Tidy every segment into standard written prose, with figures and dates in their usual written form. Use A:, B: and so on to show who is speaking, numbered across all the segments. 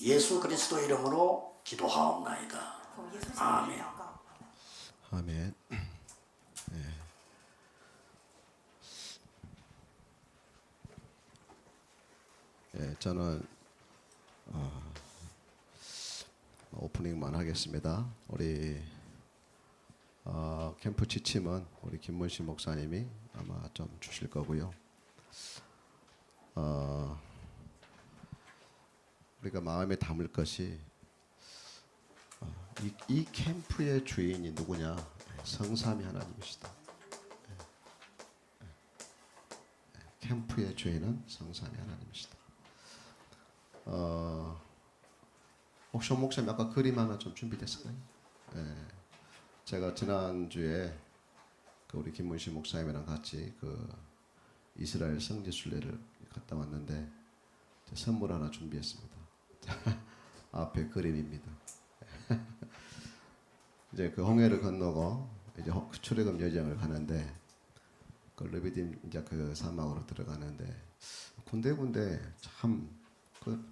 A: 예수 그리스도 이름으로 기도하옵나이다.
B: 奉耶稣基督的
A: 아멘.
B: 祷告。
C: 아멘. 저는 오프닝만 하겠습니다. 우리 캠프 지침은 우리 김문식 목사님이 아마 좀 주실 거고요. 우리가 마음에 담을 것이 이 캠프의 주인이 누구냐? 성삼위 하나님이시다. 캠프의 주인은 성삼위 하나님이시다. 혹시 목사님 아까 그림 하나 좀 준비됐을까요? 제가 지난주에 우리 김문식 목사님이랑 같이 이스라엘 성지 순례를 갔다 왔는데 선물 하나 준비했습니다. 앞에 그림입니다. 이제 홍해를 건너고 이제 출애굽 여정을 가는데 르비딤 이제 사막으로 들어가는데 군데군데 참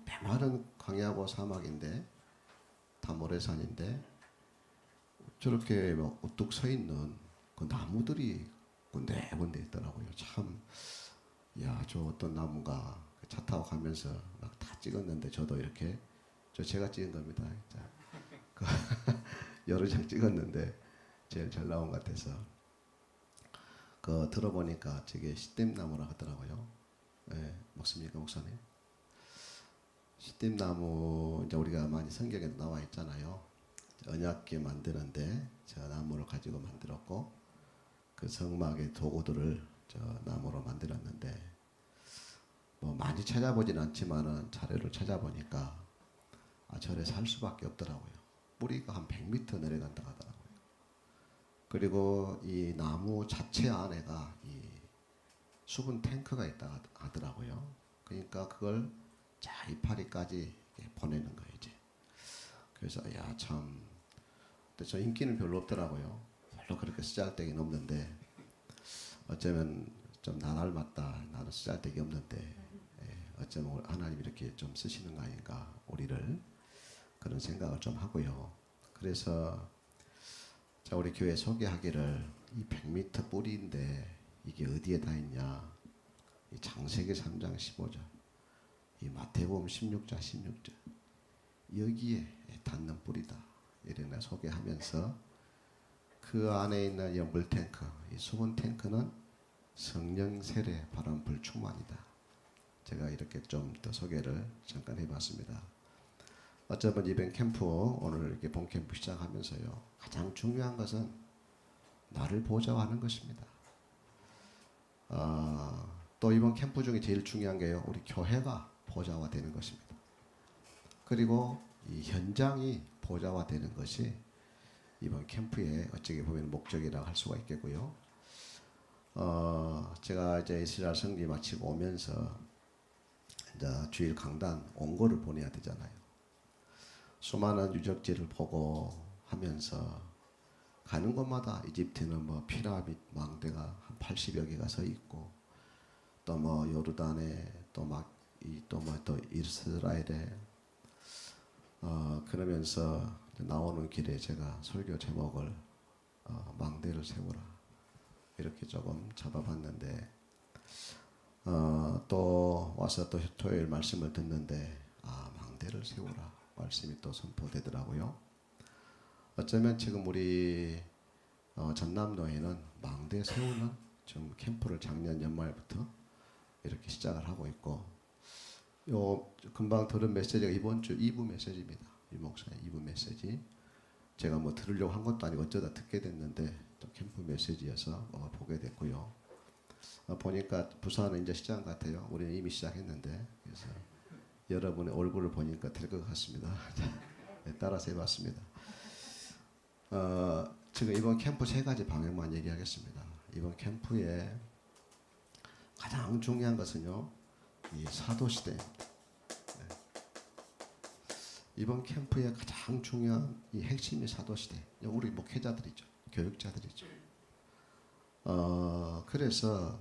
C: 메마른 광야고 사막인데 다 모래산인데 저렇게 막 우뚝 서 있는 나무들이 군데군데 있더라고요. 참, 야, 저 어떤 나무가 차 타고 가면서 막 다 찍었는데 저도 이렇게 제가 찍은 겁니다. 여러 장 찍었는데 제일 잘 나온 것 같아서 들어보니까 저게 시댐나무라 하더라고요. 맞습니까, 목사님? 시댐나무 이제 우리가 많이 성경에 나와 있잖아요. 언약궤 만드는데 저 나무를 가지고 만들었고 성막의 도구들을 저 나무로 만들었는데 뭐 많이 찾아보진 않지만은 자료를 찾아보니까 절에 살 수밖에 없더라고요. 뿌리가 한 100m 내려간다 하더라고요. 그리고 이 나무 자체 안에가 이 수분 탱크가 있다 하더라고요. 그러니까 그걸 자 이파리까지 보내는 거예요, 이제. 그래서 야 참, 근데 저 인기는 별로 없더라고요. 별로 그렇게 쓰잘데기는 없는데 어쩌면 좀 나 닮았다. 나는 쓰잘데기 없는데 어쩌면 하나님 이렇게 좀 쓰시는 거 아닌가 우리를 그런 생각을 좀 하고요. 그래서 자 우리 교회 소개하기를 이 100m 뿌리인데 이게 어디에 다 있냐? 이 창세기 3장 15절, 이 마태복음 16장 16절 여기에 닿는 뿌리다. 이렇게 소개하면서 그 안에 있는 이 물탱크, 이 수분 탱크는 성령 세례 바람 불 충만이다. 제가 이렇게 좀 더 소개를 잠깐 해봤습니다. 어쩌면 이번 캠프 오늘 이렇게 본 캠프 시작하면서요 가장 중요한 것은 나를 보좌하는 것입니다. 또 이번 캠프 중에 제일 중요한 게요 우리 교회가 보좌화되는 것입니다. 그리고 이 현장이 보좌화되는 것이 이번 캠프의 어찌 보면 목적이라고 할 수가 있겠고요. 제가 이제 이스라엘 성지 마치고 오면서 이제 주일 강단 원고를 보내야 되잖아요. 수많은 유적지를 보고 하면서 가는 곳마다 이집트는 뭐 피라밋 망대가 한 80여 개가 서 있고 또 뭐 요르단에 또 이스라엘에 그러면서 나오는 길에 제가 설교 제목을 망대를 세우라 이렇게 조금 잡아봤는데 또 와서 또 토요일 말씀을 듣는데 망대를 세우라 말씀이 또 선포되더라고요. 어쩌면 지금 우리 전남도에는 망대 세우는 좀 캠프를 작년 연말부터 이렇게 시작을 하고 있고 요 금방 들은 메시지가 이번 주 2부 메시지입니다. 이 목사의 2부 메시지 제가 뭐 들으려고 한 것도 아니고 어쩌다 듣게 됐는데 또 캠프 메시지여서 보게 됐고요. 보니까 부산은 이제 시작 같아요. 우리는 이미 시작했는데 그래서 여러분의 얼굴을 보니까 될 것 같습니다. 네, 따라서 해봤습니다. 지금 이번 캠프 3가지 방향만 얘기하겠습니다. 이번 캠프에 가장 중요한 것은요 이 사도시대입니다. 네. 이번 캠프의 가장 중요한 이 핵심이 사도시대. 우리 목회자들이죠. 교육자들이죠. 그래서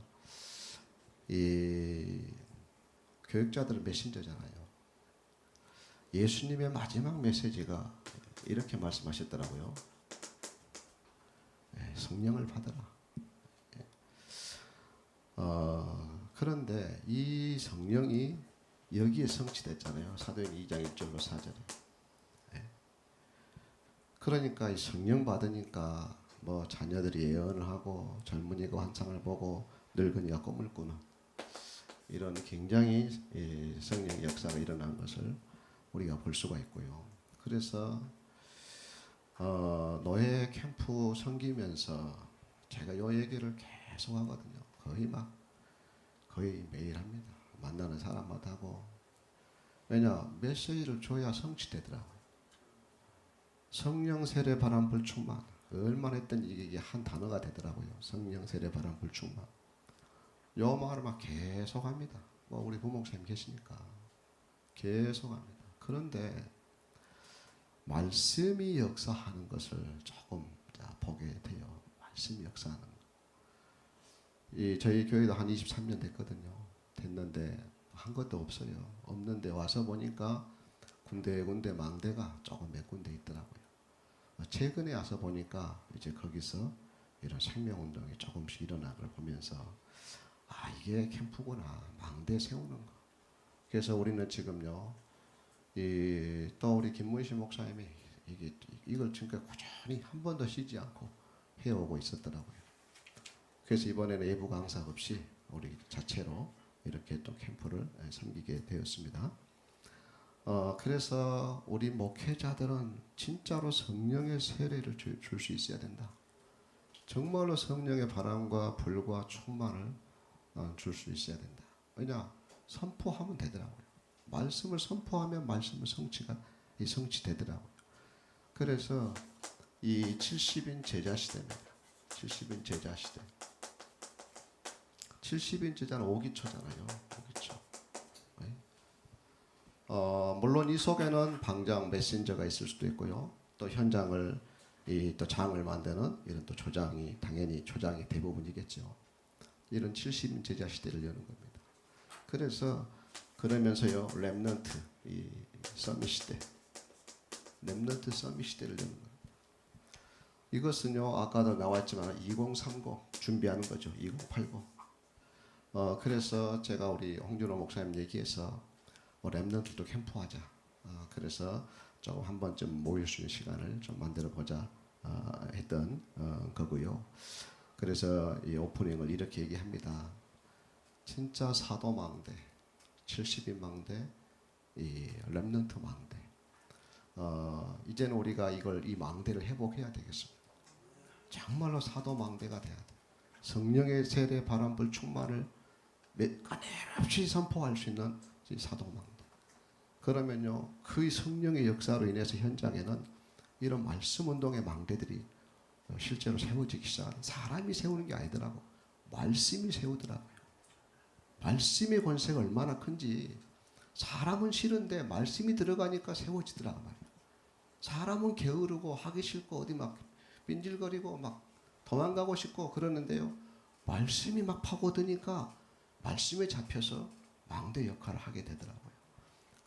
C: 이 교육자들은 메신저잖아요. 예수님의 마지막 메시지가 이렇게 말씀하셨더라고요. 성령을 받아라. 그런데 이 성령이 여기에 성취됐잖아요. 사도행 2장 1절로 4절에. 그러니까 이 성령 받으니까 뭐 자녀들이 예언을 하고 젊은이가 환상을 보고 늙은이가 꿈을 꾸는 이런 굉장히 성령의 역사가 일어난 것을 우리가 볼 수가 있고요. 그래서 노예 캠프 섬기면서 제가 이 얘기를 계속 하거든요. 거의 매일 합니다. 만나는 사람마다 하고. 왜냐, 메시지를 줘야 성취되더라고요. 성령 세례 바람 불 충만. 얼마나 했더니 이게 한 단어가 되더라고요. 성령 세례 바람 불 충만. 요 말을 막 계속 합니다. 뭐 우리 부목사님 계시니까 계속 합니다. 그런데 말씀이 역사하는 것을 조금 보게 돼요. 말씀이 역사하는 거. 저희 교회도 한 23년 됐거든요. 됐는데 한 것도 없어요. 없는데 와서 보니까 군데군데 망대가 조금 몇 군데 있더라고요. 최근에 와서 보니까 이제 거기서 이런 생명운동이 조금씩 일어나는 걸 보면서 이게 캠프구나. 망대 세우는 거. 그래서 우리는 지금요. 또 우리 김문신 목사님이 이걸 지금까지 꾸준히 한 번도 쉬지 않고 해오고 있었더라고요. 그래서 이번에는 외부 강사 없이 우리 자체로 이렇게 또 캠프를 섬기게 되었습니다. 그래서 우리 목회자들은 진짜로 성령의 세례를 줄 수 있어야 된다. 정말로 성령의 바람과 불과 충만을 줄 수 있어야 된다. 왜냐? 선포하면 되더라고요. 말씀을 선포하면 말씀은 성취되더라고요. 그래서 이 70인 제자 시대입니다. 70인 제자 시대. 70인 제자는 오기초잖아요. 오기초. 물론 이 속에는 방장 메신저가 있을 수도 있고요. 또 현장을 또 장을 만드는 이런 또 조장이 당연히 조장이 대부분이겠죠. 이런 70인 제자 시대를 여는 겁니다. 그래서 그러면서요 렘넌트 이 서밋 시대, 렘넌트 서밋 시대를 여는 겁니다. 이것은요 아까도 나왔지만 2030 준비하는 거죠. 2080. 그래서 제가 우리 홍준호 목사님 얘기해서 렘넌트도 캠프하자. 그래서 조금 한 번쯤 모일 수 있는 시간을 좀 만들어 보자 했던 거고요. 그래서 이 오프닝을 이렇게 얘기합니다. 진짜 사도망대, 70인 망대, 이 렘넌트 망대. 이제는 우리가 이 망대를 회복해야 되겠습니다. 정말로 사도망대가 돼야 돼. 성령의 세례 바람불 충만을 끊임없이 선포할 수 있는 사도망대. 그러면요, 그 성령의 역사로 인해서 현장에는 이런 말씀 운동의 망대들이 실제로 세워지기 시작하는. 사람이 세우는 게 아니더라고. 말씀이 세우더라고요. 말씀의 권세가 얼마나 큰지. 사람은 싫은데 말씀이 들어가니까 세워지더라고 말이야. 사람은 게으르고 하기 싫고 어디 막 빈질거리고 막 도망가고 싶고 그러는데요. 말씀이 막 파고드니까 말씀에 잡혀서 망대 역할을 하게 되더라고요.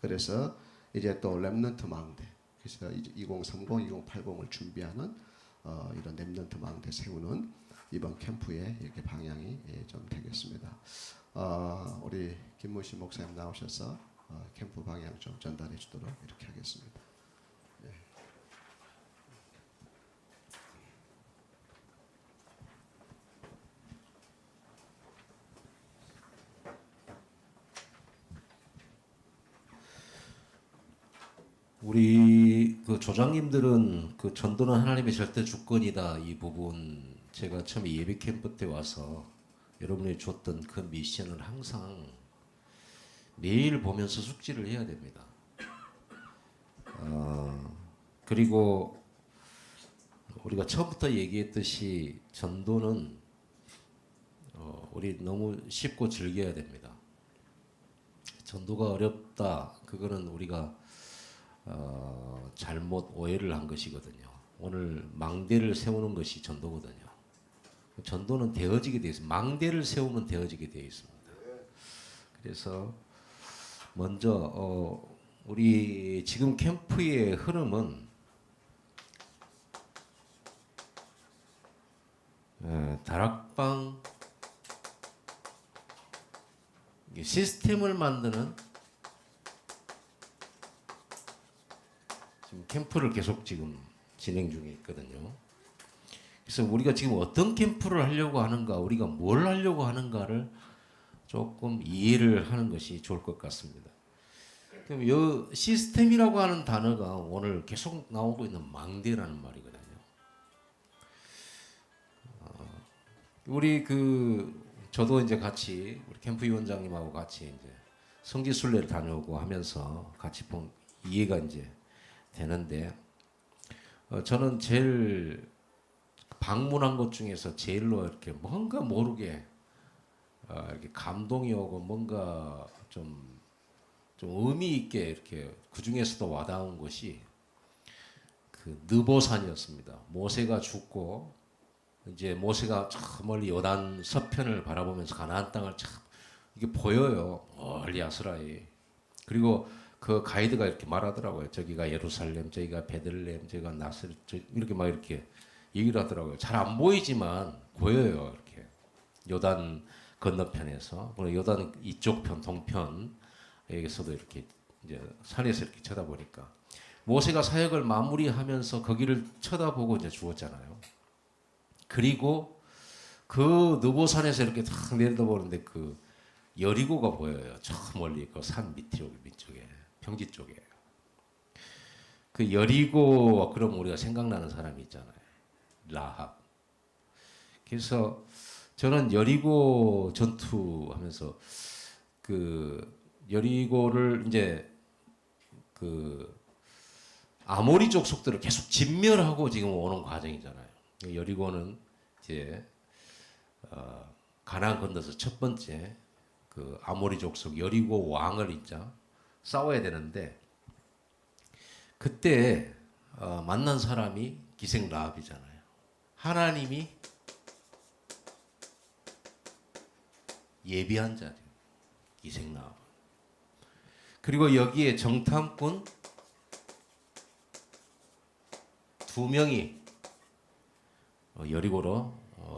C: 그래서 이제 또 렘넌트 망대. 그래서 2030, 2080을 준비하는 이런 렘넌트 망대 세우는 이번 캠프의 이렇게 방향이 좀 되겠습니다. 우리 김무신 목사님 나오셔서 캠프 방향 좀 전달해 주도록 이렇게 하겠습니다. 네.
B: 우리 그 조장님들은 그 전도는 하나님의 절대 주권이다 이 부분 제가 처음에 예배 캠프 때 와서 여러분이 줬던 그 미션을 항상 매일 보면서 숙지를 해야 됩니다. 그리고 우리가 처음부터 얘기했듯이 전도는 우리 너무 쉽고 즐겨야 됩니다. 전도가 어렵다 그거는 우리가 잘못 오해를 한 것이거든요. 오늘 망대를 세우는 것이 전도거든요. 전도는 되어지게 되어 있습니다. 망대를 세우면 되어지게 되어 있습니다. 그래서 먼저 우리 지금 캠프의 흐름은 다락방 시스템을 만드는 지금 캠프를 계속 지금 진행 중에 있거든요. 그래서 우리가 지금 어떤 캠프를 하려고 하는가, 우리가 뭘 하려고 하는가를 조금 이해를 하는 것이 좋을 것 같습니다. 그럼 이 시스템이라고 하는 단어가 오늘 계속 나오고 있는 망대라는 말이거든요. 우리 저도 이제 같이 우리 캠프 위원장님하고 같이 이제 성지순례를 다녀오고 하면서 같이 이해가 이제 되는데, 저는 제일 방문한 것 중에서 제일로 이렇게 뭔가 모르게 이렇게 감동이 오고 뭔가 좀 의미 있게 이렇게 그 중에서도 와닿은 것이 그 느보산이었습니다. 모세가 죽고 이제 모세가 저 멀리 요단 서편을 바라보면서 가나안 땅을 참 이게 보여요. 멀리 아스라엘. 그리고 그 가이드가 이렇게 말하더라고요. 저기가 예루살렘, 저기가 베들레헴, 저기가 나사렛, 이렇게 막 이렇게 얘기를 하더라고요. 잘 안 보이지만 보여요. 이렇게 요단 건너편에서, 요단 이쪽 편 동편에서도 이렇게 이제 산에서 이렇게 쳐다보니까 모세가 사역을 마무리하면서 거기를 쳐다보고 이제 죽었잖아요. 그리고 그 느보산에서 이렇게 탁 내려다보는데 그 여리고가 보여요. 저 멀리 그 산 밑쪽에 평지 쪽에. 그 여리고, 그럼 우리가 생각나는 사람이 있잖아요. 라합. 그래서 저는 여리고 전투하면서 그 여리고를 이제 그 아모리 족속들을 계속 진멸하고 지금 오는 과정이잖아요. 여리고는 이제 가나안 건너서 첫 번째 그 아모리 족속 여리고 왕을 있자 싸워야 되는데, 그때 만난 사람이 기생 라합이잖아요. 하나님이 예비한 자리예요. 기생 라합. 그리고 여기에 정탐꾼 2명이 여리고로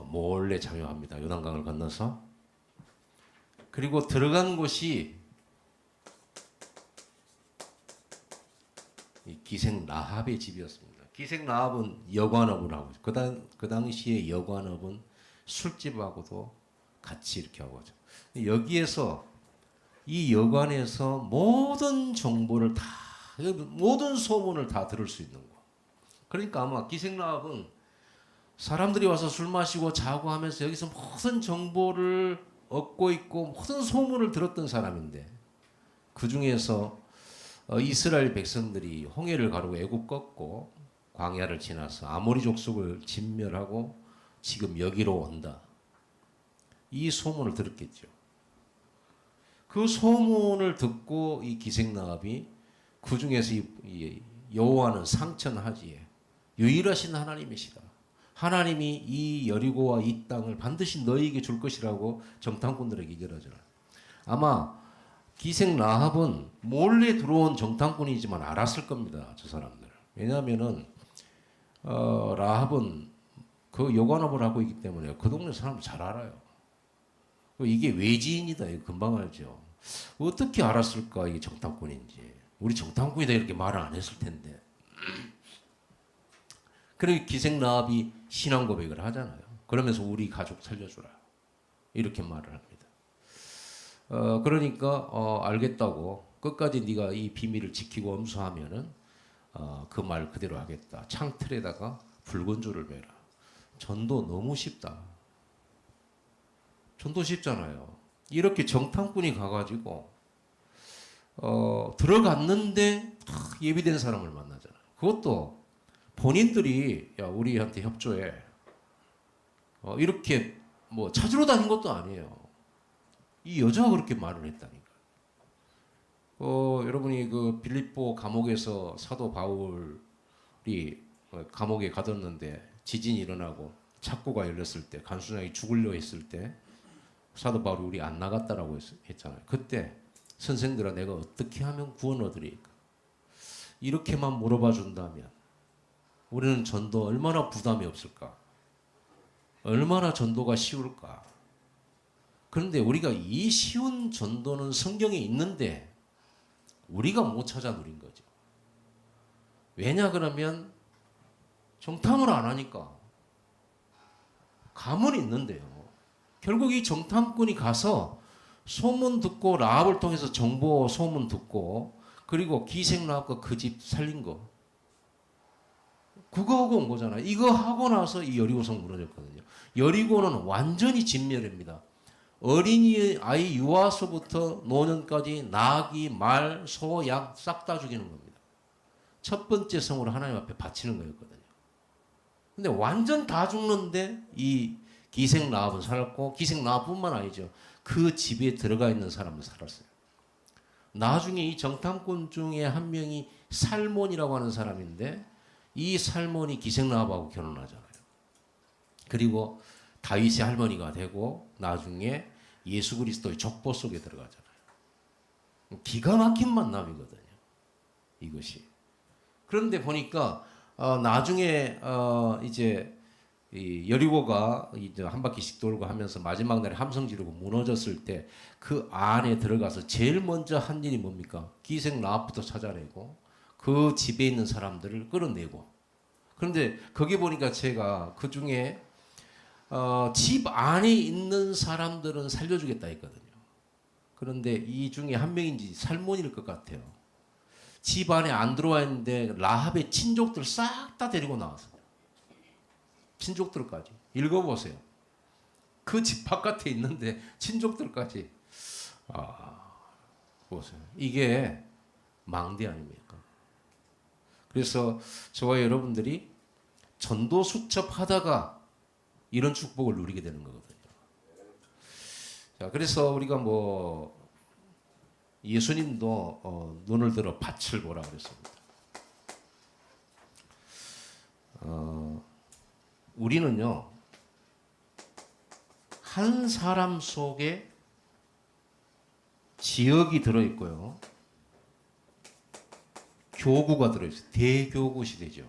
B: 몰래 장요합니다. 요단강을 건너서. 그리고 들어간 곳이 이 기생 라합의 집이었습니다. 기생 라합은 여관업을 하고, 그 당시에 여관업은 술집하고도 같이 이렇게 하고 하죠. 여기에서 이 여관에서 모든 정보를 다, 모든 소문을 다 들을 수 있는 거. 그러니까 아마 기생 라합은 사람들이 와서 술 마시고 자고 하면서 여기서 모든 정보를 얻고 있고 모든 소문을 들었던 사람인데, 그 중에서 이스라엘 백성들이 홍해를 가르고 애굽 꺾고 광야를 지나서 아모리 족속을 진멸하고 지금 여기로 온다. 이 소문을 들었겠죠. 그 소문을 듣고 이 기생 라합이, 그 중에서 이 여호와는 상천하지에 유일하신 하나님이시다. 하나님이 이 여리고와 이 땅을 반드시 너희에게 줄 것이라고 정탐꾼들에게 얘기를 하잖아요. 아마 기생 라합은 몰래 들어온 정탐꾼이지만 알았을 겁니다. 저 사람들. 왜냐하면은 라합은 그 여관업을 하고 있기 때문에 그 동네 사람들 잘 알아요. 이게 외지인이다. 이거 금방 알죠. 어떻게 알았을까 이게 정탐꾼인지. 우리 정탐꾼이다 이렇게 말을 안 했을 텐데. 그리고 기생 라합이 신앙 고백을 하잖아요. 그러면서 우리 가족 살려주라 이렇게 말을 합니다. 그러니까 알겠다고, 끝까지 네가 이 비밀을 지키고 엄수하면은 그 말 그대로 하겠다. 창틀에다가 붉은 줄을 매라. 전도 너무 쉽다. 전도 쉽잖아요. 이렇게 정탐꾼이 가가지고 들어갔는데 예비된 사람을 만나잖아요. 그것도 본인들이 야 우리한테 협조해 이렇게 뭐 찾으러 다닌 것도 아니에요. 이 여자가 그렇게 말을 했다니까. 여러분이 그 빌립보 감옥에서 사도 바울이 감옥에 가뒀는데 지진이 일어나고 창고가 열렸을 때 간수장이 죽으려 했을 때 사도 바울이 우리 안 나갔다라고 했잖아요. 그때 선생들아 내가 어떻게 하면 구원 얻으리까? 이렇게만 물어봐 준다면 우리는 전도 얼마나 부담이 없을까? 얼마나 전도가 쉬울까? 그런데 우리가 이 쉬운 전도는 성경에 있는데 우리가 못 찾아 누린 거죠. 왜냐 그러면 정탐을 안 하니까. 감은 있는데요. 결국 이 정탐꾼이 가서 소문 듣고 라합을 통해서 정보 소문 듣고 그리고 기생라합과 그 집 살린 거 그거 하고 온 거잖아요. 이거 하고 나서 이 여리고성 무너졌거든요. 여리고는 완전히 진멸입니다. 어린이 아이 유아서부터 노년까지 나귀, 말, 소, 양 싹 다 죽이는 겁니다. 첫 번째 성으로 하나님 앞에 바치는 거였거든요. 근데 완전 다 죽는데 이 기생 라합은 살았고 기생 라합뿐만 아니죠. 그 집에 들어가 있는 사람은 살았어요. 나중에 이 정탐꾼 중에 한 명이 살몬이라고 하는 사람인데 이 살몬이 기생 라합하고 결혼하잖아요. 그리고 다윗의 할머니가 되고 나중에 예수 그리스도의 족보 속에 들어가잖아요. 기가 막힌 만남이거든요. 이것이. 그런데 보니까 나중에 이제 이 여리고가 이제 한 바퀴씩 돌고 하면서 마지막 날에 함성 지르고 무너졌을 때 그 안에 들어가서 제일 먼저 한 일이 뭡니까? 기생 라합부터 찾아내고 그 집에 있는 사람들을 끌어내고. 그런데 거기 보니까 제가 그 중에 집 안에 있는 사람들은 살려주겠다 했거든요. 그런데 이 중에 한 명인지 살몬일 것 같아요. 집 안에 안 들어와 있는데 라합의 친족들 싹 다 데리고 나왔어요. 친족들까지. 읽어보세요. 그 집 바깥에 있는데 친족들까지. 보세요. 이게 망대 아닙니까? 그래서 저와 여러분들이 전도 수첩하다가 이런 축복을 누리게 되는 거거든요. 자, 그래서 우리가 뭐 예수님도 눈을 들어 밭을 보라 그랬습니다. 우리는요 한 사람 속에 지역이 들어있고요 교구가 들어있어요. 대교구 시대죠.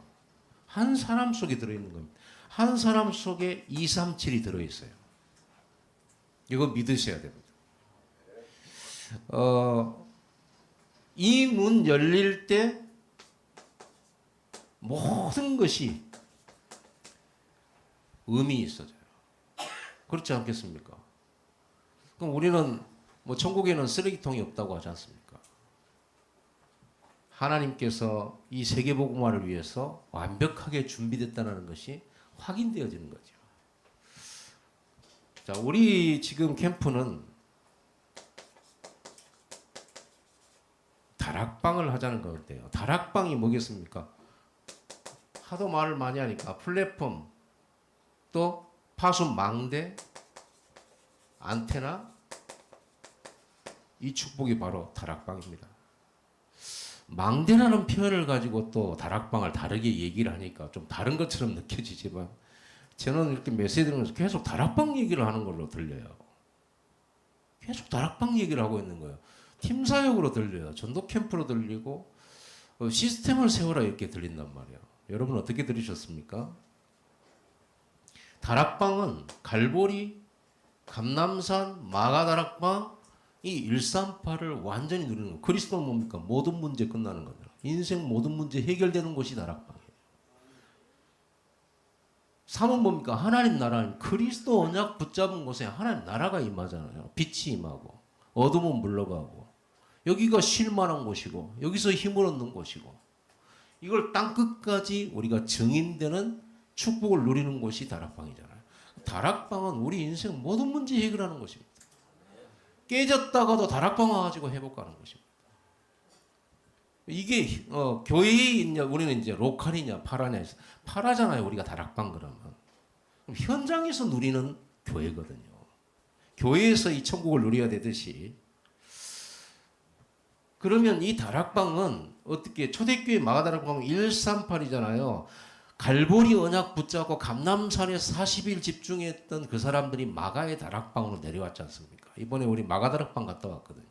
B: 한 사람 속에 들어있는 겁니다. 한 사람 속에 237이 들어있어요. 이거 믿으셔야 됩니다. 이 문 열릴 때 모든 것이 의미 있어져요. 그렇지 않겠습니까? 그럼 우리는 뭐 천국에는 쓰레기통이 없다고 하지 않습니까? 하나님께서 이 세계복음화를 위해서 완벽하게 준비됐다는 것이 확인되어지는 거죠. 자, 우리 지금 캠프는 다락방을 하자는 거 어때요? 다락방이 뭐겠습니까? 하도 말을 많이 하니까 플랫폼, 또 파수 망대, 안테나, 이 축복이 바로 다락방입니다. 망대라는 표현을 가지고 또 다락방을 다르게 얘기를 하니까 좀 다른 것처럼 느껴지지만 저는 이렇게 메시지 들으면서 계속 다락방 얘기를 하는 걸로 들려요. 계속 다락방 얘기를 하고 있는 거예요. 팀 사역으로 들려요. 전도 캠프로 들리고 시스템을 세워라 이렇게 들린단 말이에요. 여러분 어떻게 들으셨습니까? 다락방은 갈보리, 감남산, 마가다락방 이 138을 완전히 누리는 거예요. 그리스도는 뭡니까? 모든 문제 끝나는 거예요. 인생 모든 문제 해결되는 곳이 다락방이에요. 3은 뭡니까? 하나님 나라는 그리스도 언약 붙잡은 곳에 하나님 나라가 임하잖아요. 빛이 임하고 어둠은 물러가고 여기가 쉴만한 곳이고 여기서 힘을 얻는 곳이고 이걸 땅끝까지 우리가 증인되는 축복을 누리는 곳이 다락방이잖아요. 다락방은 우리 인생 모든 문제 해결하는 곳입니다. 깨졌다가도 다락방 와가지고 회복하는 것입니다. 이게 교회에 있냐 우리는 이제 로컬이냐 파라냐 해서 파라잖아요. 우리가 다락방 그러면 그럼 현장에서 누리는 교회거든요. 교회에서 이 천국을 누려야 되듯이 그러면 이 다락방은 어떻게 초대교회 마가다락방 138이잖아요. 갈보리 언약 붙잡고 감남산에 40일 집중했던 그 사람들이 마가의 다락방으로 내려왔지 않습니까? 이번에 우리 마가다락방 갔다 왔거든요.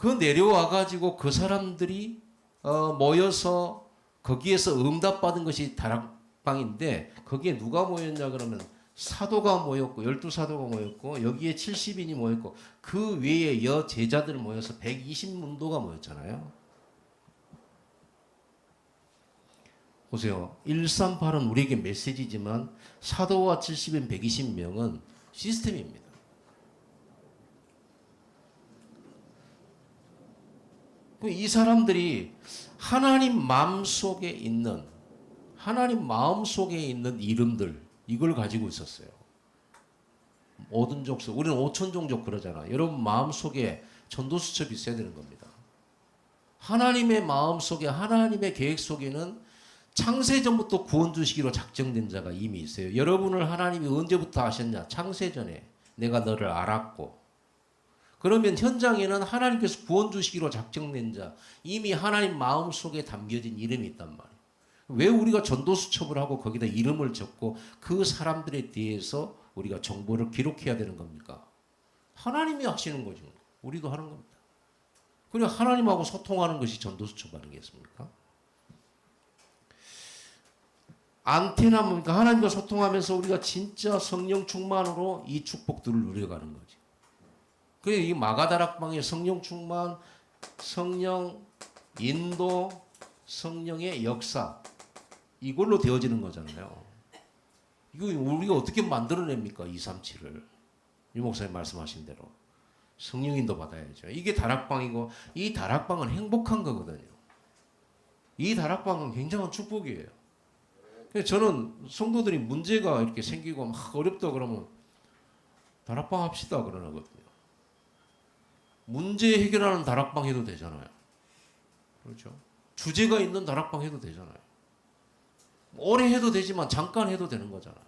B: 그 내려와 가지고 그 사람들이 모여서 거기에서 응답받은 것이 다락방인데 거기에 누가 모였냐 그러면 사도가 모였고 12사도가 모였고 여기에 70인이 모였고 그 외에 여제자들 모여서 120문도가 모였잖아요. 보세요. 138은 우리에게 메시지지만 사도와 70인 120명은 시스템입니다. 이 사람들이 하나님 마음속에 있는 이름들 이걸 가지고 있었어요. 모든 족속, 우리는 5천 종족 그러잖아. 여러분 마음속에 전도수첩이 있어야 되는 겁니다. 하나님의 마음속에 하나님의 계획 속에는 창세전부터 구원 주시기로 작정된 자가 이미 있어요. 여러분을 하나님이 언제부터 아셨냐? 창세전에 내가 너를 알았고. 그러면 현장에는 하나님께서 구원 주시기로 작정된 자, 이미 하나님 마음속에 담겨진 이름이 있단 말이에요. 왜 우리가 전도수첩을 하고 거기다 이름을 적고 그 사람들에 대해서 우리가 정보를 기록해야 되는 겁니까? 하나님이 하시는 거죠. 우리도 하는 겁니다. 그냥 하나님하고 소통하는 것이 전도수첩 아니겠습니까? 안테나 뭡니까? 하나님과 소통하면서 우리가 진짜 성령 충만으로 이 축복들을 누려가는 거지. 그래서 이 마가다락방의 성령 충만, 성령 인도, 성령의 역사 이걸로 되어지는 거잖아요. 이거 우리가 어떻게 만들어냅니까? 237을. 유 목사님 말씀하신 대로. 성령 인도 받아야죠. 이게 다락방이고 이 다락방은 행복한 거거든요. 이 다락방은 굉장한 축복이에요. 그래서 저는 성도들이 문제가 이렇게 생기고 막 어렵다 그러면 다락방 합시다 그러거든요. 문제 해결하는 다락방 해도 되잖아요. 그렇죠? 주제가 있는 다락방 해도 되잖아요. 오래 해도 되지만 잠깐 해도 되는 거잖아요.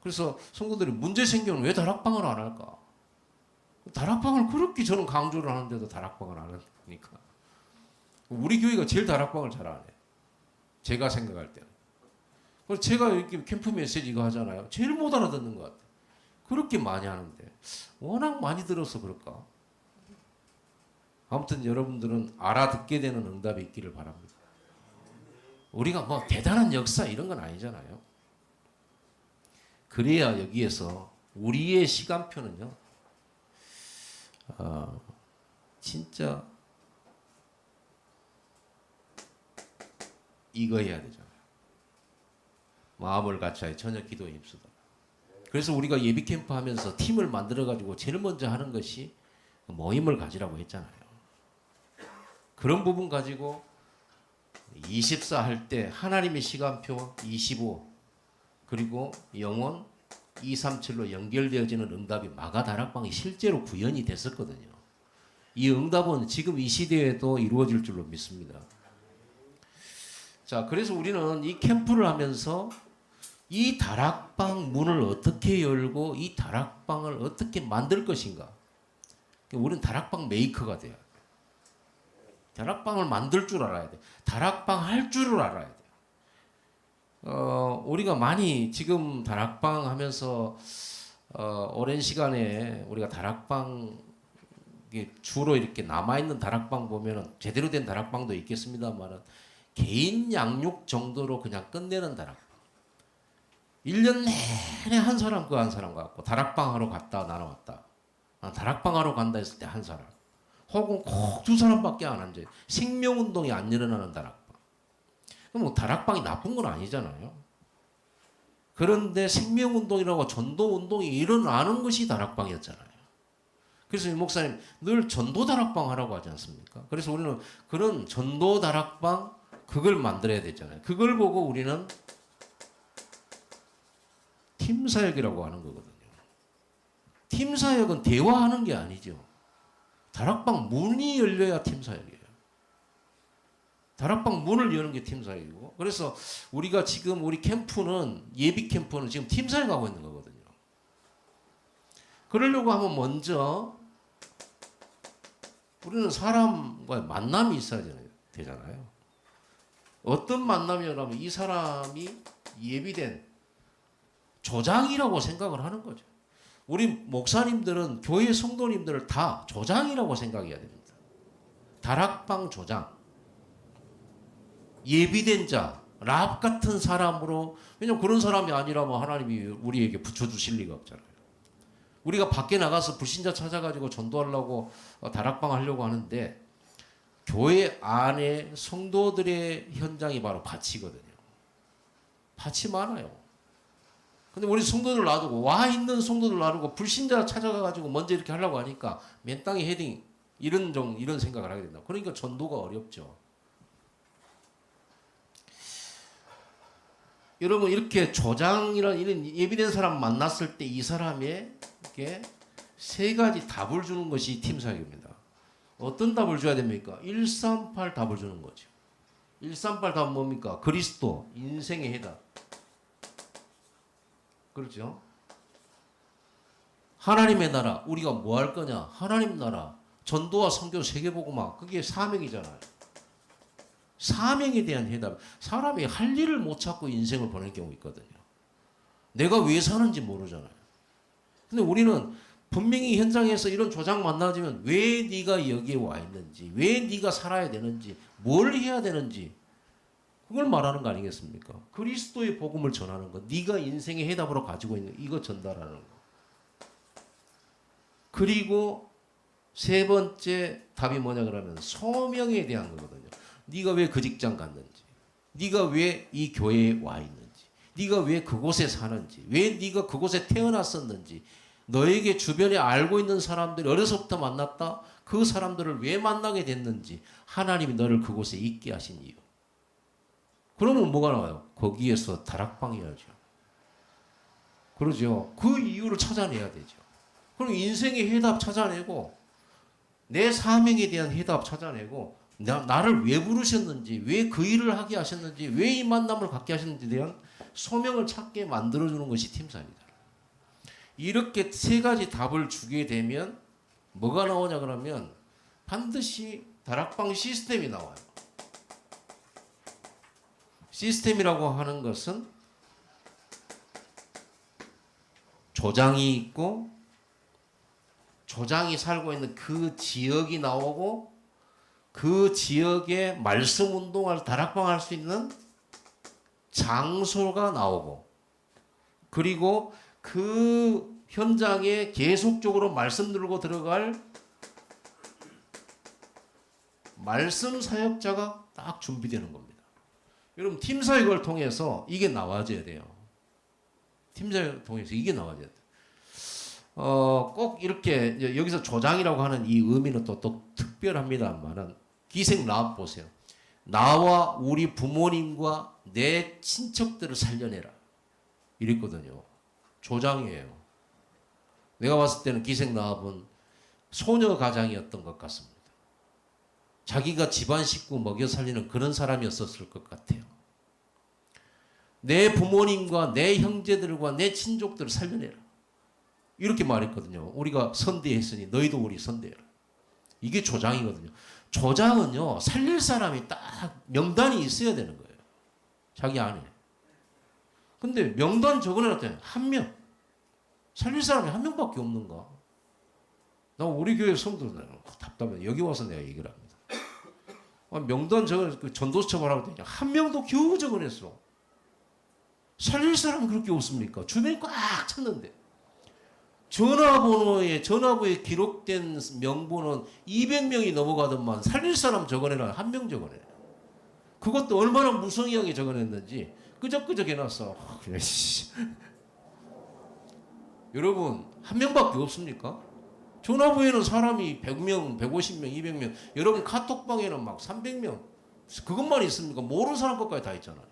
B: 그래서 성도들이 문제 생기면 왜 다락방을 안 할까? 다락방을 그렇게 저는 강조를 하는데도 다락방을 안 하니까. 우리 교회가 제일 다락방을 잘 안 해. 제가 생각할 때는. 그래서 제가 이렇게 캠프 메시지 이거 하잖아요. 제일 못 알아듣는 것 같아요. 그렇게 많이 하는데 워낙 많이 들어서 그럴까? 아무튼 여러분들은 알아듣게 되는 응답이 있기를 바랍니다. 우리가 뭐 대단한 역사 이런 건 아니잖아요. 그래야 여기에서 우리의 시간표는요. 진짜 이거 해야 되잖아요. 마음을 같이 하여 저녁 기도에 힘쓰다. 그래서 우리가 예비 캠프 하면서 팀을 만들어 가지고 제일 먼저 하는 것이 모임을 가지라고 했잖아요. 그런 부분 가지고 24 할 때 하나님의 시간표 25 그리고 영혼 237로 연결되어지는 응답이 마가다락방이 실제로 구현이 됐었거든요. 이 응답은 지금 이 시대에도 이루어질 줄로 믿습니다. 자, 그래서 우리는 이 캠프를 하면서 이 다락방 문을 어떻게 열고 이 다락방을 어떻게 만들 것인가. 우리는 다락방 메이커가 돼야 돼. 다락방을 만들 줄 알아야 돼. 다락방 할 줄을 알아야 돼. 우리가 많이 지금 다락방 하면서 오랜 시간에 우리가 다락방 주로 이렇게 남아있는 다락방 보면은 제대로 된 다락방도 있겠습니다만은 개인 양육 정도로 그냥 끝내는 다락방. 1년 내내 한 사람 그 한 사람 갖고 다락방 하러 갔다 나눠왔다. 다락방 하러 간다 했을 때 한 사람. 혹은 꼭 두 사람밖에 안 앉아요. 생명운동이 안 일어나는 다락방. 그럼 뭐 다락방이 나쁜 건 아니잖아요. 그런데 생명운동이라고 전도운동이 일어나는 것이 다락방이었잖아요. 그래서 이 목사님 늘 전도 다락방 하라고 하지 않습니까? 그래서 우리는 그런 전도 다락방 그걸 만들어야 되잖아요. 그걸 보고 우리는 팀사역이라고 하는 거거든요. 팀사역은 대화하는 게 아니죠. 다락방 문이 열려야 팀사역이에요. 다락방 문을 여는 게 팀사역이고, 그래서 우리가 지금 우리 캠프는 예비 캠프는 지금 팀사역하고 있는 거거든요. 그러려고 하면 먼저 우리는 사람과의 만남이 있어야 되잖아요. 어떤 만남이라면 이 사람이 예비된 조장이라고 생각을 하는 거죠. 우리 목사님들은 교회 성도님들을 다 조장이라고 생각해야 됩니다. 다락방 조장, 예비된 자, 랍 같은 사람으로, 왜냐면 그런 사람이 아니라면 하나님이 우리에게 붙여주실 리가 없잖아요. 우리가 밖에 나가서 불신자 찾아가지고 전도하려고 다락방 하려고 하는데 교회 안에 성도들의 현장이 바로 밭이거든요. 밭이 많아요. 근데 우리 성도들 놔두고, 와 있는 성도들 놔두고 불신자 찾아가가지고 먼저 이렇게 하려고 하니까 맨 땅에 헤딩, 이런 생각을 하게 된다. 그러니까 전도가 어렵죠. 여러분, 이렇게 조장이란 이런 예비된 사람 만났을 때 이 사람에게 세 가지 답을 주는 것이 팀 사역입니다. 어떤 답을 줘야 됩니까? 138 답을 주는 거죠. 138 답은 뭡니까? 그리스도, 인생의 해답. 그렇죠? 하나님의 나라, 우리가 뭐 할 거냐? 하나님 나라, 전도와 선교, 세계복음화, 그게 사명이잖아요. 사명에 대한 해답. 사람이 할 일을 못 찾고 인생을 보낼 경우 있거든요. 내가 왜 사는지 모르잖아요. 근데 우리는 분명히 현장에서 이런 조장 만나지면 왜 네가 여기에 와 있는지, 왜 네가 살아야 되는지, 뭘 해야 되는지 그걸 말하는 거 아니겠습니까? 그리스도의 복음을 전하는 것, 네가 인생의 해답으로 가지고 있는 이거 전달하는 거. 그리고 세 번째 답이 뭐냐 그러면 소명에 대한 거거든요. 네가 왜 그 직장 갔는지, 네가 왜 이 교회에 와 있는지, 네가 왜 그곳에 사는지, 왜 네가 그곳에 태어났었는지, 너에게 주변에 알고 있는 사람들이 어려서부터 만났다, 그 사람들을 왜 만나게 됐는지, 하나님이 너를 그곳에 있게 하신 이유. 그러면 뭐가 나와요? 거기에서 다락방 해야죠. 그러죠. 그 이유를 찾아내야 되죠. 그럼 인생의 해답 찾아내고, 내 사명에 대한 해답 찾아내고, 나를 왜 부르셨는지, 왜 그 일을 하게 하셨는지, 왜 이 만남을 갖게 하셨는지에 대한 소명을 찾게 만들어주는 것이 팀사입니다. 이렇게 세 가지 답을 주게 되면 뭐가 나오냐 그러면 반드시 다락방 시스템이 나와요. 시스템이라고 하는 것은 조장이 있고, 조장이 살고 있는 그 지역이 나오고, 그 지역에 말씀 운동을 다락방 할 수 있는 장소가 나오고, 그리고 그 현장에 계속적으로 말씀 들고 들어갈 말씀 사역자가 딱 준비되는 겁니다. 여러분, 팀 사역을 통해서 이게 나와줘야 돼요. 팀 사역을 통해서 이게 나와줘야 돼요. 꼭 이렇게 여기서 조장이라고 하는 이 의미는 또 특별합니다만은 기생 라합 보세요. 나와 우리 부모님과 내 친척들을 살려내라 이랬거든요. 조장이에요. 내가 봤을 때는 기생 라합은 소녀 가장이었던 것 같습니다. 자기가 집안 식구 먹여 살리는 그런 사람이었을 것 같아요. 내 부모님과 내 형제들과 내 친족들을 살려내라 이렇게 말했거든요. 우리가 선대했으니 너희도 우리 선대해라. 이게 조장이거든요. 조장은요, 살릴 사람이 딱 명단이 있어야 되는 거예요. 자기 안에. 근데 명단 적어내놨더니 한 명. 살릴 사람이 한 명밖에 없는가? 나 우리 교회 성도들 답답해. 여기 와서 내가 얘기를 합니다. 명단 적어내서 그 전도수첩을 하고 있더니 한 명도 겨우 적어냈어. 살릴 사람이 그렇게 없습니까? 주변이 꽉 찼는데. 전화부에 기록된 명부는 200명이 넘어가더만 살릴 사람 적어내라 한 명 적어내. 그것도 얼마나 무성의하게 적어냈는지 끄적끄적 해놨어. 여러분, 한 명밖에 없습니까? 전화부에는 사람이 100명, 150명, 200명, 여러분 카톡방에는 막 300명, 그것만 있습니까? 모르는 사람 것까지 다 있잖아요.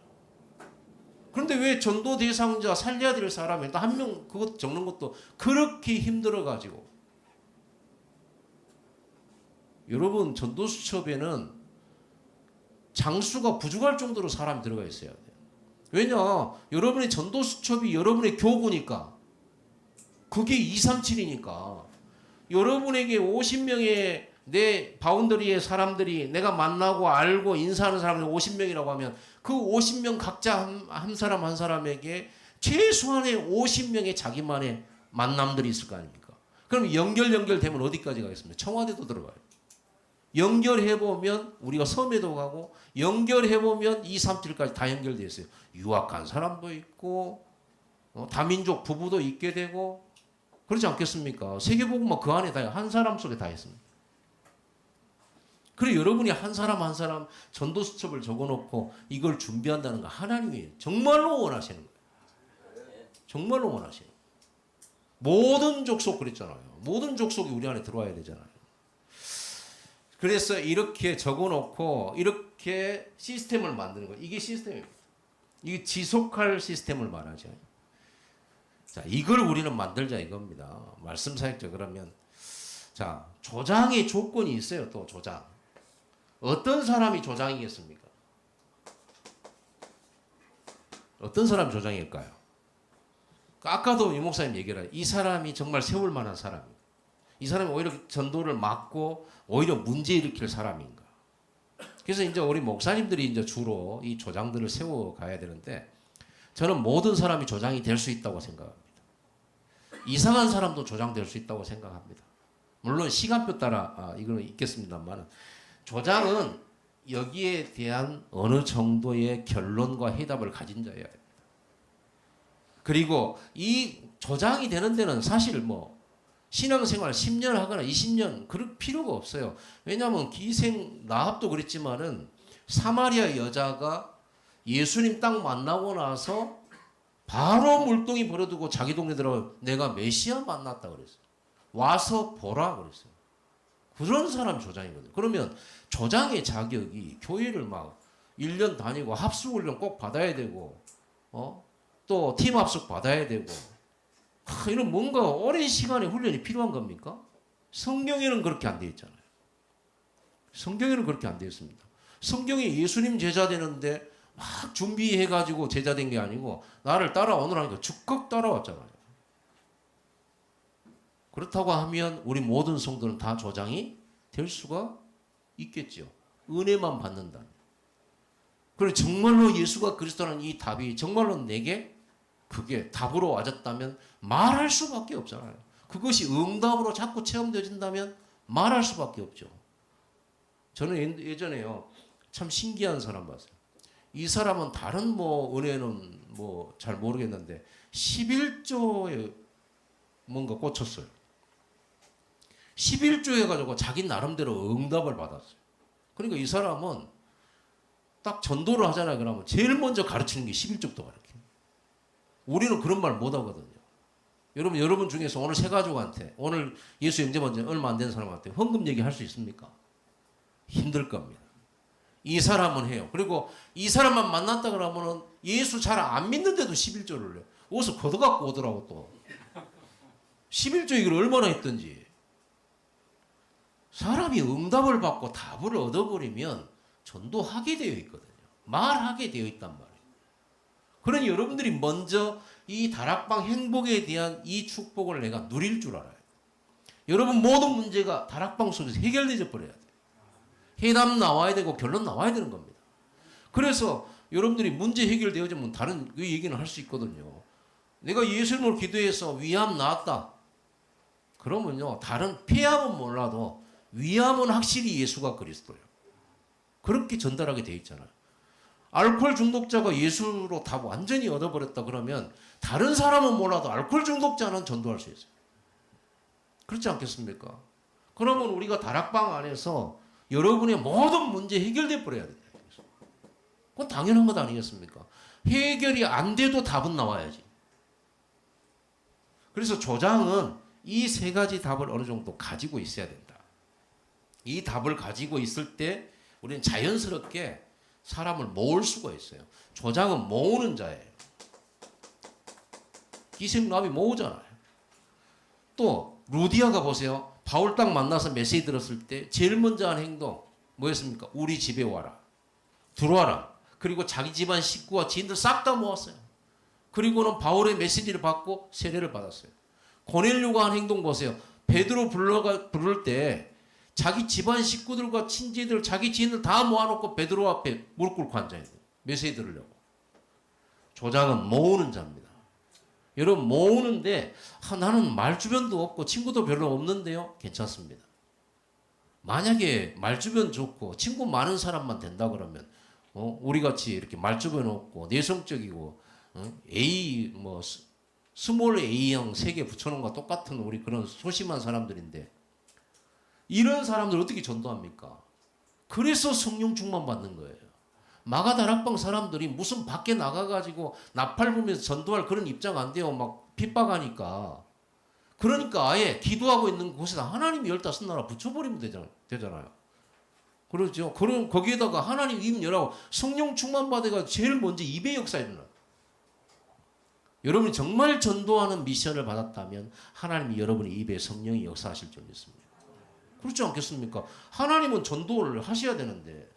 B: 그런데 왜 전도 대상자 살려야 될 사람이 한 명 그것 적는 것도 그렇게 힘들어가지고. 여러분, 전도 수첩에는 장수가 부족할 정도로 사람이 들어가 있어야 돼요. 왜냐? 여러분의 전도 수첩이 여러분의 교구니까. 그게 237이니까. 여러분에게 50명의 내 바운더리의 사람들이 내가 만나고 알고 인사하는 사람들이 50명이라고 하면 그 50명 각자 한 사람 한 사람에게 최소한의 50명의 자기만의 만남들이 있을 거 아닙니까? 그럼 연결되면 어디까지 가겠습니까? 청와대도 들어가요. 연결해보면 우리가 섬에도 가고 연결해보면 2, 3, 7까지 다 연결되어 있어요. 유학 간 사람도 있고 다민족 부부도 있게 되고 그렇지 않겠습니까? 세계복음화 그 안에 다 한 사람 속에 다 있습니다. 그래 여러분이 한 사람 한 사람 전도 수첩을 적어놓고 이걸 준비한다는 거 하나님이 정말로 원하시는 거예요. 정말로 원하시는 거예요. 모든 족속 그랬잖아요. 모든 족속이 우리 안에 들어와야 되잖아요. 그래서 이렇게 적어놓고 이렇게 시스템을 만드는 거예요. 이게 시스템입니다. 이게 지속할 시스템을 말하죠. 자, 이걸 우리는 만들자 이겁니다. 말씀 사역자 그러면 자 조장의 조건이 있어요. 또 조장. 어떤 사람이 조장이겠습니까? 어떤 사람이 조장일까요? 아까도 이 목사님 얘기를 이 사람이 정말 세울 만한 사람입니다. 이 사람이 오히려 전도를 막고 오히려 문제 일으킬 사람인가? 그래서 이제 우리 목사님들이 이제 주로 이 조장들을 세워 가야 되는데 저는 모든 사람이 조장이 될 수 있다고 생각합니다. 이상한 사람도 조장될 수 있다고 생각합니다. 물론 시간표 따라 이거는 있겠습니다만 조장은 여기에 대한 어느 정도의 결론과 해답을 가진 자여야 됩니다. 그리고 이 조장이 되는 데는 사실 뭐 신앙생활 10년 하거나 20년 그럴 필요가 없어요. 왜냐하면 기생 라합도 그랬지만은 사마리아 여자가 예수님 딱 만나고 나서 바로 물동이 버려두고 자기 동네 들어가 내가 메시아 만났다 그랬어요. 와서 보라 그랬어요. 그런 사람이 조장이거든요. 그러면 조장의 자격이 교회를 막 1년 다니고 합숙훈련 꼭 받아야 되고 또 팀 합숙 받아야 되고 이런 뭔가 오랜 시간의 훈련이 필요한 겁니까? 성경에는 그렇게 안 되어 있잖아요. 성경에는 그렇게 안 되어 있습니다. 성경에 예수님 제자 되는데 막 준비해가지고 제자 된 게 아니고 나를 따라오느라니까 즉각 따라왔잖아요. 그렇다고 하면 우리 모든 성도는 다 조장이 될 수가 있겠죠. 은혜만 받는다. 그리고 정말로 예수가 그리스도라는 이 답이 정말로 내게 그게 답으로 와졌다면 말할 수밖에 없잖아요. 그것이 응답으로 자꾸 체험되어진다면 말할 수밖에 없죠. 저는 예전에요 참 신기한 사람 봤어요. 이 사람은 다른 뭐 은혜는 뭐 잘 모르겠는데 11조에 뭔가 꽂혔어요. 11조 해가지고 자기 나름대로 응답을 받았어요. 그러니까 이 사람은 딱 전도를 하잖아요. 그러면 제일 먼저 가르치는 게 11조부터 가르쳐요. 우리는 그런 말 못하거든요. 여러분 중에서 오늘 새 가족한테 오늘 예수 영접한 지 얼마 안 된 사람한테 헌금 얘기할 수 있습니까? 힘들 겁니다. 이 사람은 해요. 그리고 이 사람만 만났다 그러면은 예수 잘 안 믿는데도 11조를 해요. 어디서 걷어갖고 오더라고 또. 11조 얘기를 얼마나 했던지. 사람이 응답을 받고 답을 얻어버리면 전도하게 되어 있거든요. 말하게 되어 있단 말이에요. 그러니 여러분들이 먼저 이 다락방 행복에 대한 이 축복을 내가 누릴 줄 알아요. 여러분 모든 문제가 다락방 속에서 해결되어 버려야 돼요. 해답 나와야 되고 결론 나와야 되는 겁니다. 그래서 여러분들이 문제 해결되어지면 다른 그 얘기는 할 수 있거든요. 내가 예수님을 기도해서 위암 나았다. 그러면요 다른 폐암은 몰라도 위암은 확실히 예수가 그리스도예요. 그렇게 전달하게 돼 있잖아요. 알코올 중독자가 예수로 다 완전히 얻어버렸다 그러면 다른 사람은 몰라도 알코올 중독자는 전도할 수 있어요. 그렇지 않겠습니까? 그러면 우리가 다락방 안에서 여러분의 모든 문제 해결돼 버려야 돼요. 그건 당연한 것 아니겠습니까? 해결이 안 돼도 답은 나와야지. 그래서 조장은 이 세 가지 답을 어느 정도 가지고 있어야 된다. 이 답을 가지고 있을 때 우리는 자연스럽게 사람을 모을 수가 있어요. 조장은 모으는 자예요. 기생람이 모으잖아요. 또 루디아가 보세요. 바울 딱 만나서 메시지 들었을 때 제일 먼저 한 행동 뭐였습니까? 우리 집에 와라. 들어와라. 그리고 자기 집안 식구와 지인들 싹 다 모았어요. 그리고는 바울의 메시지를 받고 세례를 받았어요. 고넬료가 한 행동 보세요. 베드로 부를 때 자기 집안 식구들과 친지들, 자기 지인들 다 모아놓고 베드로 앞에 무릎 꿇고 앉아야 돼요. 메시지 들으려고. 조장은 모으는 자입니다. 여러분 모으는데 나는 말주변도 없고 친구도 별로 없는데요. 괜찮습니다. 만약에 말주변 좋고 친구 많은 사람만 된다 그러면 우리 같이 이렇게 말주변 없고 내성적이고 A 뭐 스몰 A형 3개 붙여놓은 거 똑같은 우리 그런 소심한 사람들인데 이런 사람들 어떻게 전도합니까? 그래서 성령 충만 받는 거예요. 마가다락방 사람들이 무슨 밖에 나가가지고 나팔 부면서 전도할 그런 입장 안 돼요. 막 핍박하니까. 그러니까 아예 기도하고 있는 곳에다 하나님이 15나라 붙여버리면 되잖아요. 그렇죠. 그럼 거기에다가 하나님 입 열하고 성령 충만 받아가 제일 먼저 입의 역사 일어나요. 여러분이 정말 전도하는 미션을 받았다면 하나님이 여러분의 입에 성령이 역사하실 줄 믿습니다. 그렇지 않겠습니까? 하나님은 전도를 하셔야 되는데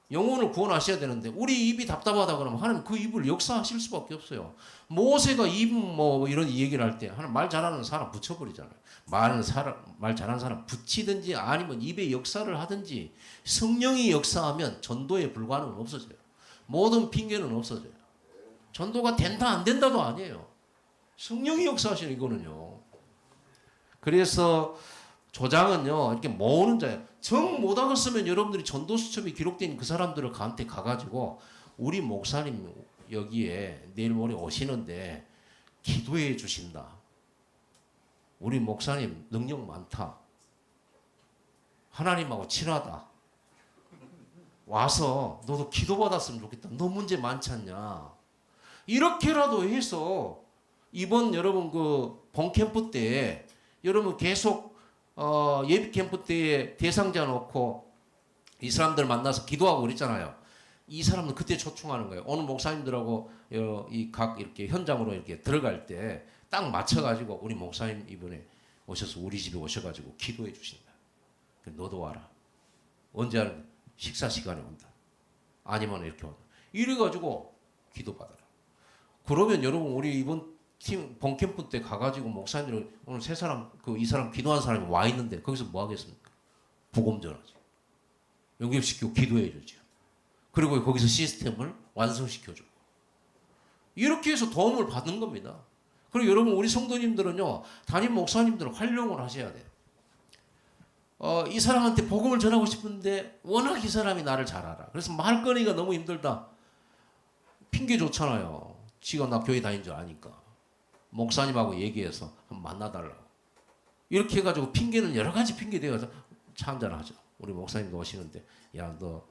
B: 영혼을 구원하셔야 되는데 우리 입이 답답하다 그러면 하나님 그 입을 역사하실 수밖에 없어요. 모세가 입 뭐 이런 얘기를 할 때 하나님 말 잘하는 사람 붙여버리잖아요. 말 잘하는 사람 붙이든지 아니면 입의 역사를 하든지 성령이 역사하면 전도의 불가능은 없어져요. 모든 핑계는 없어져요. 전도가 된다 안 된다도 아니에요. 성령이 역사하시는 이거는요. 그래서 조장은요 이렇게 모으는 자예요. 정 못하겠으면 여러분들이 전도 수첩이 기록된 그 사람들을 가한테 가가지고 우리 목사님 여기에 내일 모레 오시는데 기도해 주신다. 우리 목사님 능력 많다. 하나님하고 친하다. 와서 너도 기도 받았으면 좋겠다. 너 문제 많지 않냐. 이렇게라도 해서 이번 여러분 그 본캠프 때 여러분 계속 예비 캠프 때에 대상자 놓고 이 사람들 만나서 기도하고 그랬잖아요. 이 사람은 그때 초청하는 거예요. 오늘 목사님들하고 이 각 이렇게 현장으로 이렇게 들어갈 때 딱 맞춰가지고 우리 목사님 이번에 오셔서 우리 집에 오셔가지고 기도해 주신다. 너도 와라. 언제 하는? 식사 시간에 온다. 아니면 이렇게 온다. 이래가지고 기도 받아라. 그러면 여러분 우리 이번 팀 본캠프 때 가가지고 목사님들 오늘 세 사람 이 사람 기도한 사람이 와 있는데 거기서 뭐 하겠습니까? 복음 전하지. 연결시키고 기도해 주죠. 그리고 거기서 시스템을 완성시켜 주고 이렇게 해서 도움을 받는 겁니다. 그리고 여러분 우리 성도님들은요 담임 목사님들은 활용을 하셔야 돼요. 이 사람한테 복음을 전하고 싶은데 워낙 이 사람이 나를 잘 알아. 그래서 말거리가 너무 힘들다. 핑계 좋잖아요. 지가 나 교회 다닌 줄 아니까. 목사님하고 얘기해서 한번 만나달라고. 이렇게 해가지고 핑계는 여러 가지 핑계 대가지고 차 한잔 하죠. 우리 목사님도 오시는데 야 너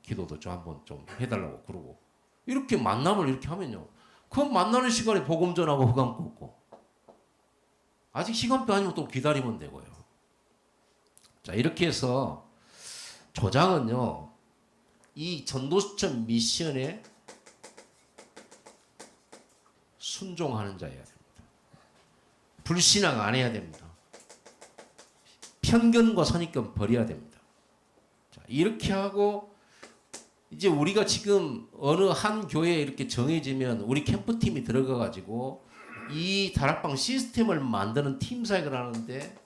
B: 기도도 좀 한번 좀 해달라고 그러고 이렇게 만남을 이렇게 하면요. 그 만나는 시간에 복음 전하고 흑암 꽂고 아직 시간표 아니면 또 기다리면 되고요. 자 이렇게 해서 조장은요 이 전도수첩 미션에 순종하는 자여야 됩니다. 불신앙 안 해야 됩니다. 편견과 선입견 버려야 됩니다. 자, 이렇게 하고 이제 우리가 지금 어느 한 교회에 이렇게 정해지면 우리 캠프팀이 들어가가지고 이 다락방 시스템을 만드는 팀 사역을 하는데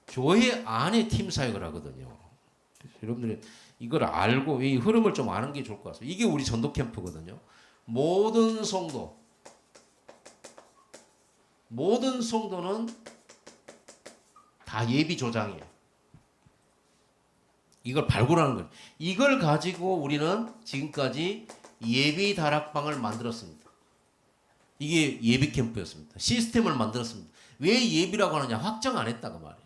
B: 교회 안에 팀 사역을 하거든요. 여러분들이 이걸 알고 이 흐름을 좀 아는 게 좋을 것 같습니다. 이게 우리 전도 캠프거든요. 모든 성도는 다 예비 조장이에요. 이걸 발굴하는 거예요. 이걸 가지고 우리는 지금까지 예비 다락방을 만들었습니다. 이게 예비 캠프였습니다. 시스템을 만들었습니다. 왜 예비라고 하느냐? 확정 안 했다고 말이에요.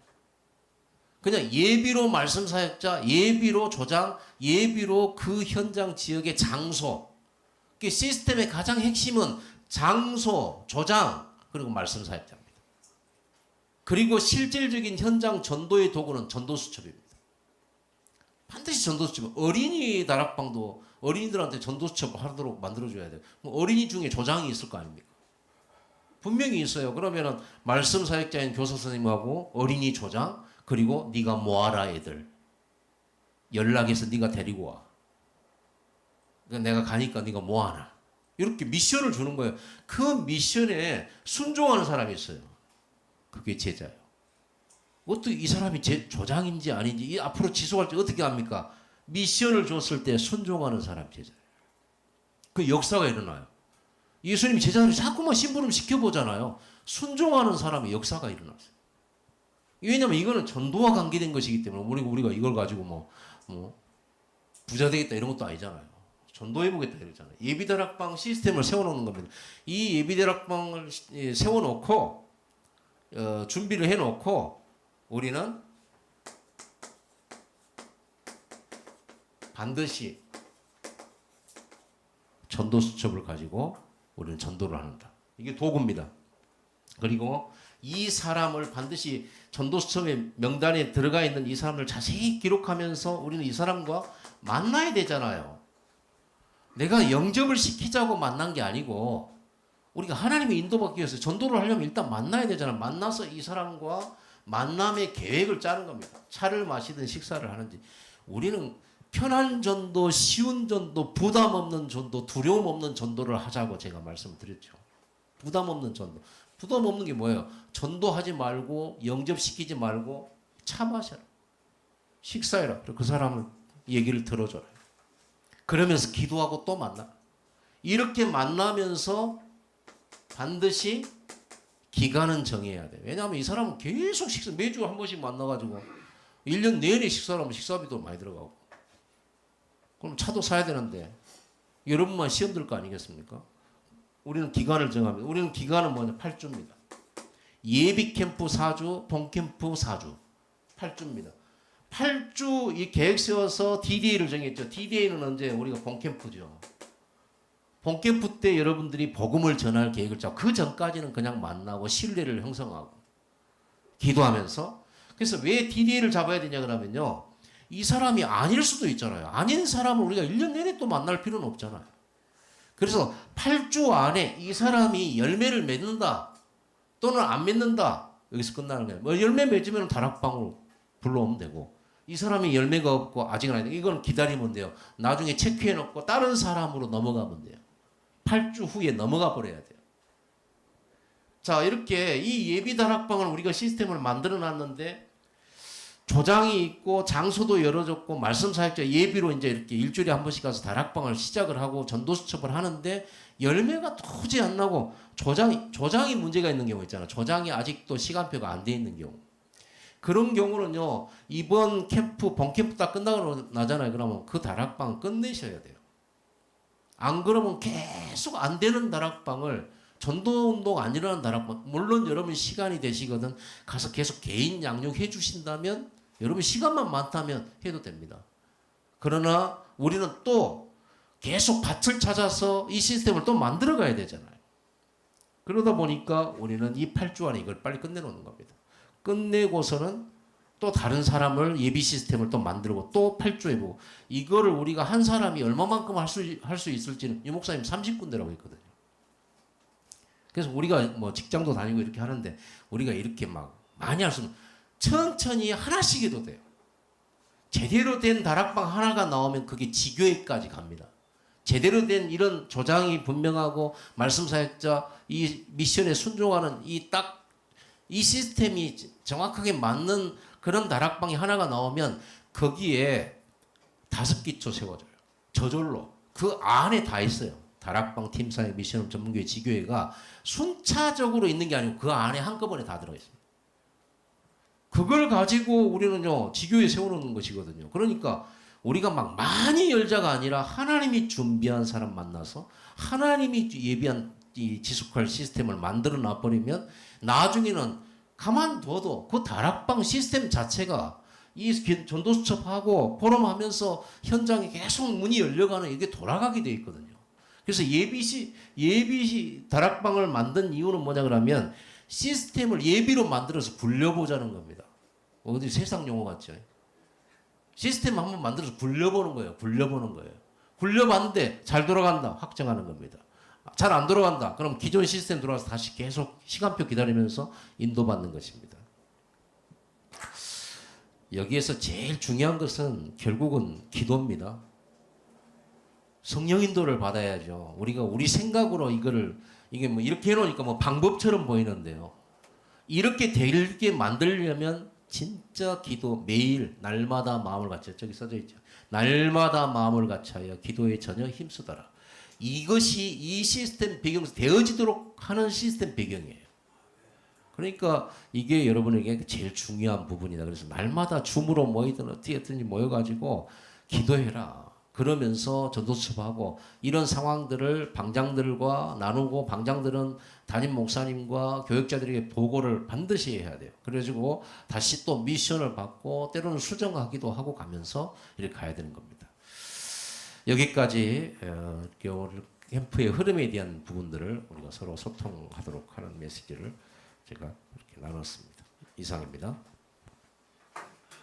B: 그냥 예비로 말씀 사역자, 예비로 조장, 예비로 그 현장 지역의 장소. 그 시스템의 가장 핵심은 장소, 조장, 그리고 말씀 사역자입니다. 그리고 실질적인 현장 전도의 도구는 전도수첩입니다. 반드시 전도수첩. 어린이 다락방도 어린이들한테 전도수첩 하도록 만들어줘야 돼요. 어린이 중에 조장이 있을 거 아닙니까? 분명히 있어요. 그러면은 말씀 사역자인 교사 선생님하고 어린이 조장, 그리고 네가 모아라 애들. 연락해서 네가 데리고 와. 그러니까 내가 가니까 네가 모아놔. 이렇게 미션을 주는 거예요. 그 미션에 순종하는 사람이 있어요. 그게 제자예요. 어떻게 이 사람이 조장인지 아닌지 앞으로 지속할지 어떻게 합니까? 미션을 줬을 때 순종하는 사람 제자예요. 그 역사가 일어나요. 예수님이 제자들이 자꾸만 심부름 시켜보잖아요. 순종하는 사람의 역사가 일어났어요. 왜냐하면 이거는 전도와 관계된 것이기 때문에 우리가 이걸 가지고 뭐 부자 되겠다 이런 것도 아니잖아요. 전도해보겠다 이러잖아요. 예비다락방 시스템을 세워놓는 겁니다. 이 예비다락방을 세워놓고 준비를 해놓고 우리는 반드시 전도 수첩을 가지고 우리는 전도를 한다. 이게 도구입니다. 그리고 이 사람을 반드시 전도 수첩의 명단에 들어가 있는 이 사람을 자세히 기록하면서 우리는 이 사람과 만나야 되잖아요. 내가 영접을 시키자고 만난 게 아니고 우리가 하나님의 인도받기 위해서 전도를 하려면 일단 만나야 되잖아요. 만나서 이 사람과 만남의 계획을 짜는 겁니다. 차를 마시든 식사를 하는지. 우리는 편한 전도, 쉬운 전도, 부담 없는 전도, 두려움 없는 전도를 하자고 제가 말씀을 드렸죠. 부담 없는 전도. 부담 없는 게 뭐예요? 전도하지 말고 영접시키지 말고 차 마셔라. 식사해라. 그 사람을 얘기를 들어줘라. 그러면서 기도하고 또 만나. 이렇게 만나면서 반드시 기간은 정해야 돼. 왜냐하면 이 사람은 계속 매주 한 번씩 만나가지고 1년 내내 식사를 하면 식사비도 많이 들어가고. 그럼 차도 사야 되는데 여러분만 시험 들 거 아니겠습니까? 우리는 기간을 정합니다. 우리는 기간은 뭐냐? 8주입니다. 예비 캠프 4주, 본 캠프 4주. 8주입니다. 8주 이 계획 세워서 DDA를 정했죠. DDA는 언제? 우리가 본 캠프죠. 본 캠프 때 여러분들이 복음을 전할 계획을 짜고 그 전까지는 그냥 만나고 신뢰를 형성하고 기도하면서. 그래서 왜 DDA를 잡아야 되냐 그러면요. 이 사람이 아닐 수도 있잖아요. 아닌 사람을 우리가 1년 내내 또 만날 필요는 없잖아요. 그래서 8주 안에 이 사람이 열매를 맺는다 또는 안 맺는다 여기서 끝나는 거예요. 뭐 열매 맺으면 다락방으로 불러오면 되고 이 사람이 열매가 없고 아직은 아니다. 이건 기다리면 돼요. 나중에 체크해 놓고 다른 사람으로 넘어가면 돼요. 8주 후에 넘어가 버려야 돼요. 자, 이렇게 이 예비 다락방을 우리가 시스템을 만들어 놨는데 조장이 있고 장소도 열어줬고 말씀 사역자 예비로 이제 이렇게 일주일에 한 번씩 가서 다락방을 시작을 하고 전도 수첩을 하는데 열매가 도저히 안 나고 조장이 문제가 있는 경우 있잖아. 조장이 아직도 시간표가 안 돼 있는 경우. 그런 경우는요. 이번 캠프 본 캠프 딱 끝나고 나잖아요. 그러면 그 다락방 끝내셔야 돼요. 안 그러면 계속 안 되는 다락방을 전도 운동 안 일어나는 다락방 물론 여러분 시간이 되시거든 가서 계속 개인 양육해 주신다면 여러분 시간만 많다면 해도 됩니다. 그러나 우리는 또 계속 밭을 찾아서 이 시스템을 또 만들어 가야 되잖아요. 그러다 보니까 우리는 이 8주 안에 이걸 빨리 끝내놓는 겁니다. 끝내고서는 또 다른 사람을 예비 시스템을 또 만들고 또 8주 해보고 이거를 우리가 한 사람이 얼마만큼 할 수 있을지는 이 목사님 30군데라고 했거든요. 그래서 우리가 뭐 직장도 다니고 이렇게 하는데 우리가 이렇게 막 많이 할 수는 천천히 하나씩 해도 돼요. 제대로 된 다락방 하나가 나오면 그게 지교회까지 갑니다. 제대로 된 이런 조장이 분명하고 말씀 사역자 이 미션에 순종하는 이 시스템이 정확하게 맞는 그런 다락방이 하나가 나오면 거기에 5기초 세워져요. 저절로 그 안에 다 있어요. 다락방 팀사역 미션 전문교회 지교회가 순차적으로 있는 게 아니고 그 안에 한꺼번에 다 들어있습니다. 그걸 가지고 우리는요 지교회 세워놓는 것이거든요. 그러니까 우리가 막 많이 열자가 아니라 하나님이 준비한 사람 만나서 하나님이 예비한 이 지속할 시스템을 만들어 놔버리면 나중에는 가만둬도 그 다락방 시스템 자체가 이 전도수첩하고 포럼하면서 현장에 계속 문이 열려가는 이게 돌아가게 돼 있거든요. 그래서 예비 다락방을 만든 이유는 뭐냐 그러면 시스템을 예비로 만들어서 굴려보자는 겁니다. 어디 세상 용어 같죠? 시스템 한번 만들어서 굴려보는 거예요. 굴려봤는데 잘 돌아간다. 확정하는 겁니다. 잘 안 돌아간다. 그럼 기존 시스템 들어와서 다시 계속 시간표 기다리면서 인도받는 것입니다. 여기에서 제일 중요한 것은 결국은 기도입니다. 성령 인도를 받아야죠. 우리가 우리 생각으로 이게 뭐 이렇게 해놓으니까 뭐 방법처럼 보이는데요. 이렇게 되게 만들려면 진짜 기도 매일 날마다 마음을 갖춰 저기 써져 있죠. 날마다 마음을 갖춰야 기도에 전혀 힘쓰더라. 이것이 이 시스템 배경에서 되어지도록 하는 시스템 배경이에요. 그러니까 이게 여러분에게 제일 중요한 부분이다. 그래서 날마다 줌으로 모이든 어떻게 했든지 모여가지고 기도해라. 그러면서 전도수첩하고 이런 상황들을 방장들과 나누고 방장들은 담임 목사님과 교역자들에게 보고를 반드시 해야 돼요. 그래가지고 다시 또 미션을 받고 때로는 수정하기도 하고 가면서 이렇게 가야 되는 겁니다. 여기까지 겨울 캠프의 흐름에 대한 부분들을 우리가 서로 소통하도록 하는 메시지를 제가 이렇게 나눴습니다. 이상입니다.